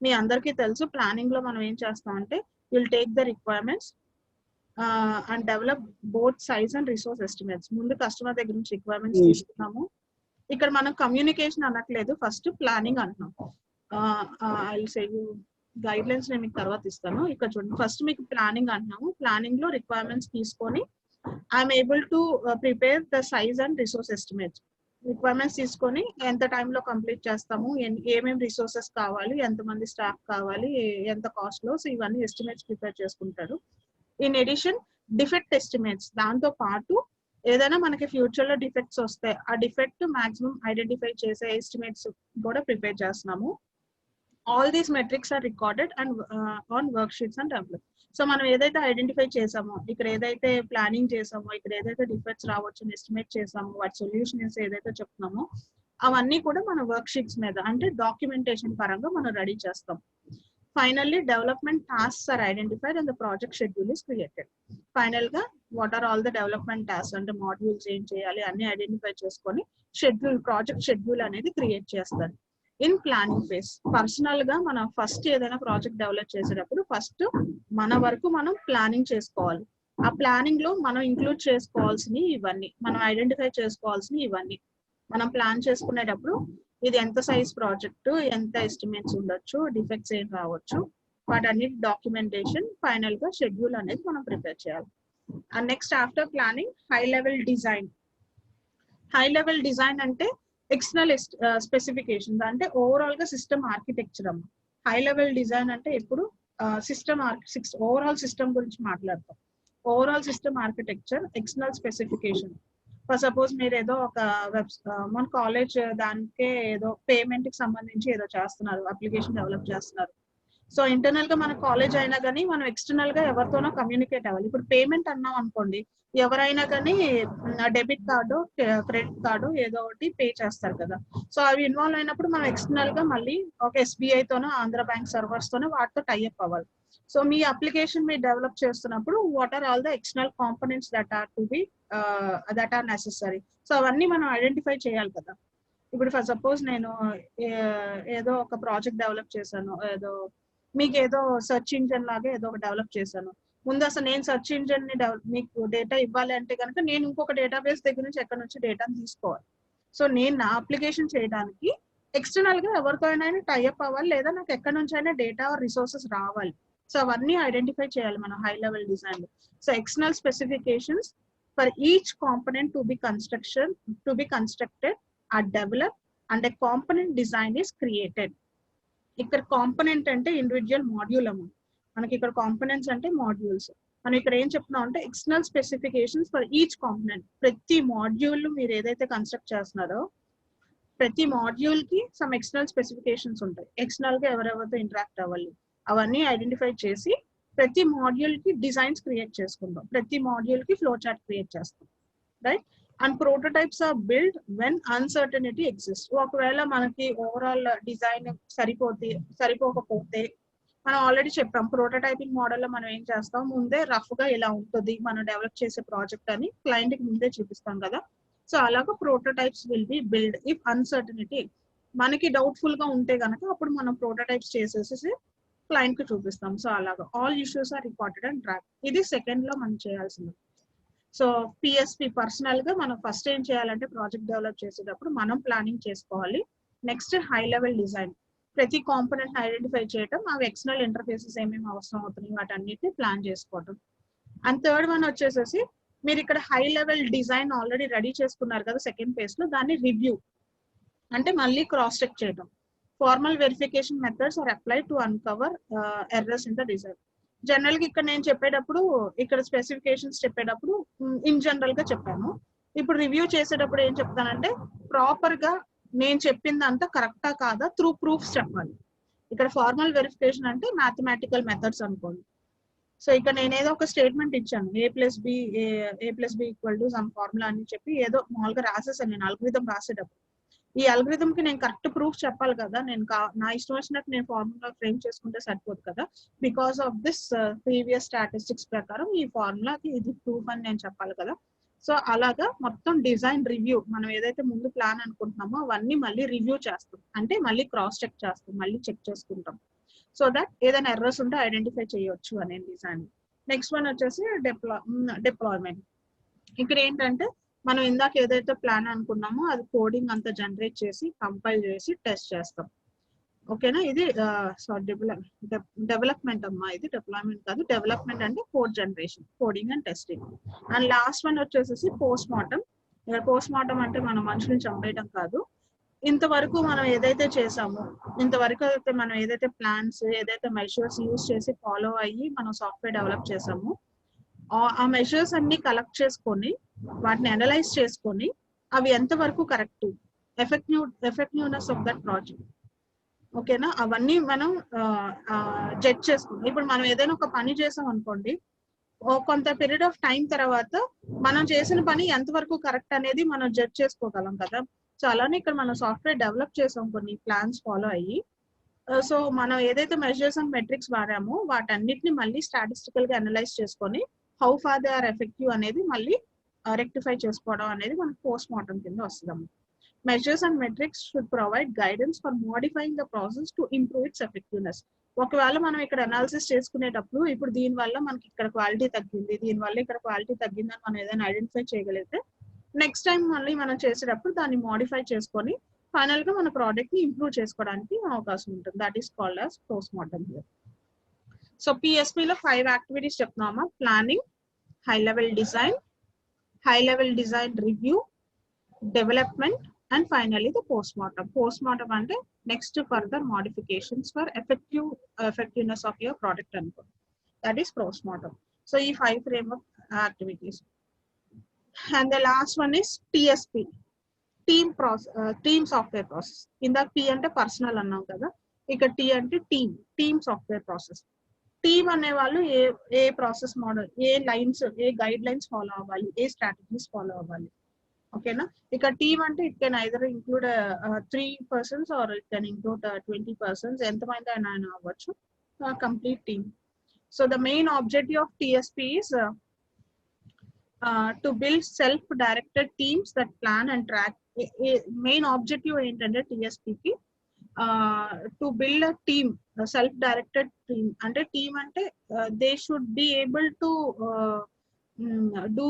మీ అందరికీ తెలుసు ప్లానింగ్ లో మనం ఏం చేస్తామంటే will take the requirements and develop both size and resource estimates. ముందు కస్టమర్ దగ్గర నుంచి రిక్వైర్మెంట్స్ తీసుకున్నాము. ఇక్కడ మనం కమ్యూనికేషన్ అనట్లేదు, ఫస్ట్ ప్లానింగ్ అంటున్నాం. I say you guidelines నేను మీకు తర్వాత ఇస్తాను. ఇక్కడ చూడండి, ఫస్ట్ మీకు ప్లానింగ్ అంటున్నాము. ప్లానింగ్ లో రిక్వైర్మెంట్స్ తీసుకొని I'm able to prepare the size and resource estimates. Requirements తీసుకొని ఎంత టైంలో కంప్లీట్ చేస్తాము, ఏమేమి రిసోర్సెస్ కావాలి, ఎంతమంది స్టాఫ్ కావాలి, ఎంత కాస్ట్ లో, సో ఇవన్నీ ఎస్టిమేట్స్ ప్రిపేర్ చేసుకుంటారు. ఇన్ ఎడిషన్ డిఫెక్ట్ ఎస్టిమేట్స్, దాంతో పాటు ఏదైనా మనకి ఫ్యూచర్ లో డిఫెక్ట్స్ వస్తాయి, ఆ డిఫెక్ట్ మాక్సిమం ఐడెంటిఫై చేసే ఎస్టిమేట్స్ కూడా ప్రిపేర్ చేస్తున్నాము. All these metrics are recorded and on work sheets and template. So మనం ఏదైతే ఐడెంటిఫై చేసామో, ఇక్కడ ఏదైతే ప్లానింగ్ చేసామో, ఇక్కడ ఏదైతే డిఫెక్ట్స్ రావచ్చు ఎస్టిమేట్ చేసామో, వాటి సొల్యూషన్స్ ఏదైతే చెప్తున్నామో అవన్నీ కూడా మన వర్క్ షీట్స్ మీద అంటే డాక్యుమెంటేషన్ పరంగా మనం రెడీ చేస్తాం. Finally, development tasks are identified and the project schedule is created. Final ga, what are all the development tasks and the modules em cheyali anni identify cheskoni schedule, project schedule anedi create chestaru. In planning phase, personal ga mana first edaina project develop chesedappudu first mana varaku manam planning chesukovali. ఆ planning లో మనం include చేసుకోవాల్సినవి ఇవన్నీ, మనం identify చేసుకోవాల్సినవి ఇవన్నీ. మనం plan చేసుకునేటప్పుడు ఇది ఎంత సైజ్ ప్రాజెక్ట్, ఎంత ఎస్టిమేట్స్ ఉండొచ్చు, డిఫెక్ట్స్ ఏం రావచ్చు, వాటన్నిటి డాక్యుమెంటేషన్, ఫైనల్ గా షెడ్యూల్ అనేది మనం ప్రిపేర్ చేయాలి. And next after planning high level design. High level design అంటే ఎక్స్టర్నల్ స్పెసిఫికేషన్స్, అంటే ఓవరాల్ గా సిస్టమ్ ఆర్కిటెక్చర్ అమ్మ. హై లెవెల్ డిజైన్ అంటే ఇప్పుడు ఓవరాల్ సిస్టమ్ గురించి మాట్లాడతాం. Overall system architecture, external specification. For suppose మీరు ఏదో ఒక మన కాలేజ్ దానికే ఏదో పేమెంట్ కి సంబంధించి ఏదో చేస్తున్నారు, అప్లికేషన్ డెవలప్ చేస్తున్నారు. సో ఇంటర్నల్ గా మన కాలేజ్ అయినా కానీ మనం ఎక్స్టర్నల్ గా ఎవరితోనో కమ్యూనికేట్ అవ్వాలి. ఇప్పుడు పేమెంట్ అన్నాం అనుకోండి, ఎవరైనా కానీ డెబిట్ కార్డు, క్రెడిట్ కార్డు ఏదో ఒకటి పే చేస్తారు కదా. సో అవి ఇన్వాల్వ్ అయినప్పుడు మనం ఎక్స్టర్నల్ గా మళ్ళీ ఒక SBI తోనో, ఆంధ్ర బ్యాంక్ సర్వర్స్ తోనో వాటితో టైఅప్ అవ్వాలి. సో మీ అప్లికేషన్ మీరు డెవలప్ చేస్తున్నప్పుడు what are all the external components that are necessary. So అవన్నీ మనం ఐడెంటిఫై చేయాలి కదా. ఇప్పుడు ఫర్ సపోజ్ నేను ఏదో ఒక ప్రాజెక్ట్ డెవలప్ చేశాను, ఏదో మీకు ఏదో సెర్చ్ ఇంజిన్ లాగా ఏదో ఒక డెవలప్ చేశాను. ముందు అసలు నేను సెర్చ్ ఇంజిన్ ని మీకు డేటా ఇవ్వాలి అంటే కనుక నేను ఇంకొక డేటాబేస్ దగ్గర నుంచి ఎక్కడ నుంచి డేటాను తీసుకోవాలి. సో నేను నా అప్లికేషన్ చేయడానికి ఎక్స్టర్నల్ గా ఎవరితో అయినా టైఅప్ అవ్వాలి, లేదా నాకు ఎక్కడి నుంచి అయినా డేటా రిసోర్సెస్ రావాలి. సో అవన్నీ ఐడెంటిఫై చేయాలి మనం హై లెవెల్ డిజైన్ లో. So external specifications for each component to be constructed or develop and a component design is created. ఇక్కడ కాంపోనెంట్ అంటే ఇండివిజువల్ మాడ్యూల్ అమ్మ. మనకి ఇక్కడ కాంపోనెంట్స్ అంటే మాడ్యూల్స్. మనం ఇక్కడ ఏం చెప్తున్నాం అంటే external specifications for each component. ప్రతి మాడ్యూల్ మీరు ఏదైతే కన్స్ట్రక్ట్ చేస్తున్నారో ప్రతి మాడ్యూల్ కి సమ్ ఎక్స్టర్నల్ స్పెసిఫికేషన్స్ ఉంటాయి. ఎక్స్టర్నల్ గా ఎవరెవరితో ఇంటరాక్ట్ అవ్వాలి అవన్నీ ఐడెంటిఫై చేసి ప్రతి మాడ్యూల్ కి డిజైన్స్ క్రియేట్ చేసుకుంటాం, ప్రతి మాడ్యూల్ కి ఫ్లో చార్ట్ క్రియేట్ చేస్తాం, right. And prototypes are build when uncertainty exist. ఒకవేళ మనకి ఓవరాల్ డిజైన్ సరిపోకపోతే మనం ఆల్రెడీ చెప్పాం, ప్రోటోటైపింగ్ మోడల్ లో మనం ఏం చేస్తాం, ముందే రఫ్ గా ఇలా ఉంటుంది మనం డెవలప్ చేసే ప్రాజెక్ట్ అని క్లయింట్ కి ముందే చూపిస్తాం కదా. సో అలాగా prototypes will be build if uncertainty. మనకి డౌట్ఫుల్ గా ఉంటే కనుక అప్పుడు మనం ప్రోటోటైప్స్ చేసేసి క్లయింట్ కి చూపిస్తాం. సో అలాగా all issues are recorded and track. ఇది సెకండ్ లో మనం చేయాల్సింది. సో PSP పర్సనల్ గా మనం ఫస్ట్ ఏం చేయాలంటే ప్రాజెక్ట్ డెవలప్ చేసేటప్పుడు మనం ప్లానింగ్ చేసుకోవాలి. నెక్స్ట్ హై లెవెల్ డిజైన్, ప్రతి కాంపోనెంట్ ఐడెంటిఫై చేయడం, అవి ఎక్స్టర్నల్ ఇంటర్ఫేసెస్ ఏమేమి అవసరం అవుతున్నాయి వాటన్నిటిని ప్లాన్ చేసుకోవడం. అండ్ థర్డ్ వన్ వచ్చేసేసి మీరు ఇక్కడ high level design already ready చేసుకున్నారు కదా సెకండ్ ఫేజ్ లో, దాన్ని రివ్యూ అంటే మళ్ళీ క్రాస్ చెక్ చేయడం. Formal verification methods are applied to uncover errors in the design. General గా ఇక్కడ నేను చెప్పేటప్పుడు ఇక్కడ స్పెసిఫికేషన్స్ చెప్పేటప్పుడు ఇన్ జనరల్ గా చెప్పాను. ఇప్పుడు రివ్యూ చేసేటప్పుడు ఏం చెప్తానంటే ప్రాపర్ గా నేను చెప్పింది అంతా కరెక్టా కాదా త్రూ ప్రూఫ్స్ చెప్పాలి. ఇక్కడ ఫార్మల్ వెరిఫికేషన్ అంటే మ్యాథమెటికల్ మెథడ్స్ అనుకోండి. సో ఇక్కడ నేను ఏదో ఒక స్టేట్మెంట్ ఇచ్చాను, A + B = సమ్ ఫార్ములా అని చెప్పి ఏదో మామూలుగా రాసేసాను నేను అల్గోరిథం రాసేటప్పుడు. ఈ అల్గోరిథం కి నేను కరెక్ట్ ప్రూఫ్ చెప్పాలి కదా, నేను నా ఇష్టం వచ్చినట్టు నేను ఫార్ములా ఫ్రేమ్ చేసుకుంటే సరిపోదు కదా. Because of this previous statistics ప్రకారం ఈ ఫార్ములాకి ఇది ప్రూఫ్ అని నేను చెప్పాలి కదా. సో అలాగా మొత్తం డిజైన్ రివ్యూ, మనం ఏదైతే ముందు ప్లాన్ అనుకుంటున్నామో అవన్నీ మళ్ళీ రివ్యూ చేస్తాం, అంటే మళ్ళీ క్రాస్ చెక్ చేస్తాం, మళ్ళీ చెక్ చేసుకుంటాం. సో దట్ ఏదైనా ఎర్రర్స్ ఉంటే ఐడెంటిఫై చేయొచ్చు అనే డిజైన్. నెక్స్ట్ వన్ వచ్చేసి డిప్లాయ్మెంట్. ఇక్కడ ఏంటంటే మనం ఇందాక ఏదైతే ప్లాన్ అనుకున్నామో అది కోడింగ్ అంతా జనరేట్ చేసి కంపైల్ చేసి టెస్ట్ చేస్తాం. ఓకేనా, ఇది డెవలప్మెంట్ అమ్మా, ఇది డిప్లాయ్మెంట్ కాదు. డెవలప్మెంట్ అంటే code generation, coding and testing. And last one వచ్చేసి పోస్ట్ మార్టం. ఇక్కడ పోస్ట్ మార్టం అంటే మనం మనుషుల్ని చంపేయడం కాదు. ఇంతవరకు మనం ఏదైతే చేసామో, ఇంతవరకు అయితే మనం ఏదైతే ప్లాన్స్, ఏదైతే మెషర్స్ యూజ్ చేసి ఫాలో అయ్యి మనం సాఫ్ట్వేర్ డెవలప్ చేసామో ఆ మెషర్స్ అన్ని కలెక్ట్ చేసుకొని వాటిని అనలైజ్ చేసుకొని అవి ఎంతవరకు correct, effectiveness of that project. ఓకేనా, అవన్నీ మనం జడ్జ్ చేసుకుంటాం. ఇప్పుడు మనం ఏదైనా ఒక పని చేసాం అనుకోండి, కొంత పీరియడ్ ఆఫ్ టైం తర్వాత మనం చేసిన పని ఎంతవరకు కరెక్ట్ అనేది మనం జడ్జ్ చేసుకోగలం కదా. సో అలానే ఇక్కడ మనం సాఫ్ట్వేర్ డెవలప్ చేసాం కొన్ని ప్లాన్స్ ఫాలో అయ్యి. సో మనం ఏదైతే మెజర్స్ అండ్ మెట్రిక్స్ వాడామో వాటన్నిటిని మళ్ళీ స్టాటిస్టికల్ గా అనలైజ్ చేసుకొని how far they are effective అనేది మళ్ళీ రెక్టిఫై చేసుకోవడం అనేది మనకు పోస్ట్ మార్టం కింద వస్తుంది. Measures and metrics should provide guidance for modifying the process to improve its effectiveness. ఒకవేళ మనం ఇక్కడ అనాలిసిస్ చేసుకునేటప్పుడు ఇప్పుడు దీని వల్ల మనకి ఇక్కడ క్వాలిటీ తగ్గింది, దీని వల్ల ఇక్కడ క్వాలిటీ తగ్గిందని మనం ఏదైనా ఐడెంటిఫై చేయగలిగితే నెక్స్ట్ టైం మళ్ళీ మనం చేసేటప్పుడు దాన్ని మోడిఫై చేసుకొని ఫైనల్ గా మన ప్రోడక్ట్ ని ఇంప్రూవ్ చేసుకోవడానికి అవకాశం ఉంటుంది. That is called as post mortem here. So PSP లో 5 యాక్టివిటీస్ చెప్తున్నామా? Planning, high level design review, development and finally the post mortem. Post mortem అంటే next further modifications for effectiveness of your product అనుకో. That is post mortem. So ఈ 5 frame of activities. And the last one is TSP, team software process. ఇందాక T అంటే personal అన్నాం కదా, ఇక tea అంటే team software process. Team అనే వాళ్ళు ఏ ప్రాసెస్ మోడల్, ఏ గైడ్ లైన్స్ ఫాలో అవ్వాలి, ఏ స్ట్రాటజీస్ ఫాలో అవ్వాలి. ఓకేనా? ఇక టీమ్ అంటే it can either include 3 persons or it can include 20 persons. ఎంతమంది అయినా అవ్వచ్చు, complete team. So the main objective of TSP is to build self directed teams that plan and track. Main objective ఏంటంటే టిఎస్పికి to build a team, self directed team. అంటే team అంటే they should be able to do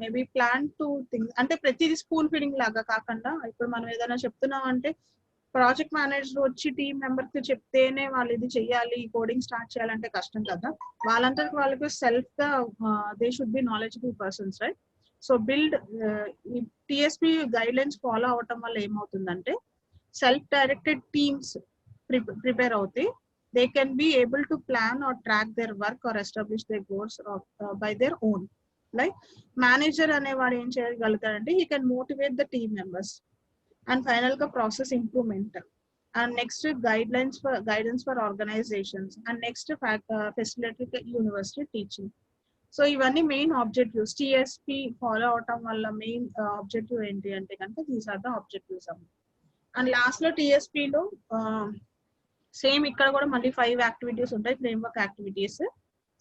maybe plan to things. అంటే ప్రతిదీ spoon feeding లాగా కాకుండా, ఇప్పుడు మనం ఏదైనా చెప్తున్నాం అంటే ప్రాజెక్ట్ మేనేజర్ వచ్చి టీమ్ మెంబర్ కి చెప్తేనే వాళ్ళు ఇది చెయ్యాలి, కోడింగ్ స్టార్ట్ చేయాలంటే కష్టం కదా. వాళ్ళందరికి వాళ్ళకి సెల్ఫ్ గా they should B knowledgeable persons, right? So build TSP guide lines follow అవటం వల్ల ఏమవుతుందంటే సెల్ఫ్ డైరెక్టెడ్ టీమ్స్ ప్రిపేర్ అవుతాయి. They can be able to plan or track their work or establish their goals by their own. Like manager అనేవాడు ఏం చేయగలుగుతాడంటే he can motivate the team members and final గా process improvement and next guidance for organizations and next facilitate university teaching. So ఇవన్నీ main objectives. TSP follow అవటం వల్ల main objective ఏంటి అంటే కనుక these are the objectives. And last లో టిఎస్పిలో same ఇక్కడ కూడా మళ్ళీ 5 యాక్టివిటీస్ ఉంటాయి, ఫ్రేమ్వర్క్ యాక్టివిటీస్.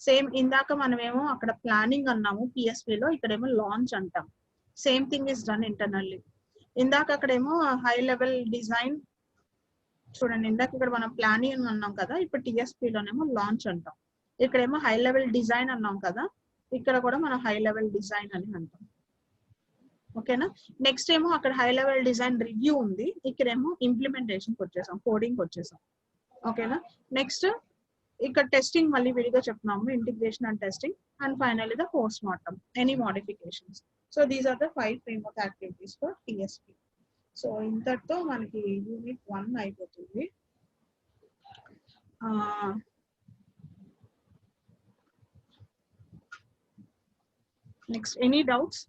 సేమ్ ఇందాక మనమేమో అక్కడ ప్లానింగ్ అన్నాము పిఎస్పిలో, ఇక్కడేమో లాంచ్ అంటాం. Same thing is done internally. ఇందాక అక్కడేమో హై లెవెల్ డిజైన్, చూడండి ఇందాక ఇక్కడ మనం ప్లానింగ్ అని అన్నాం కదా, ఇప్పుడు టిఎస్పిలోనేమో లాంచ్ అంటాం. ఇక్కడేమో హై లెవెల్ డిజైన్ అన్నాం కదా, ఇక్కడ కూడా మనం హై లెవెల్ డిజైన్ అని అంటాం. ఓకేనా? నెక్స్ట్ ఏమో అక్కడ హై లెవెల్ డిజైన్ రివ్యూ ఉంది, ఇక్కడేమో ఇంప్లిమెంటేషన్కి వచ్చేసాం, కోడింగ్కి వచ్చేసాం. ఓకేనా? నెక్స్ట్ ఇక్కడ టెస్టింగ్ మళ్ళీ విడిగా చెప్తున్నాము, integration and testing. And finally the post mortem, any modifications. So these are the 5 framework activities for TSP. So ఇంతటితో మనకి యూనిట్ 1 అయిపోతుంది. Next any doubts?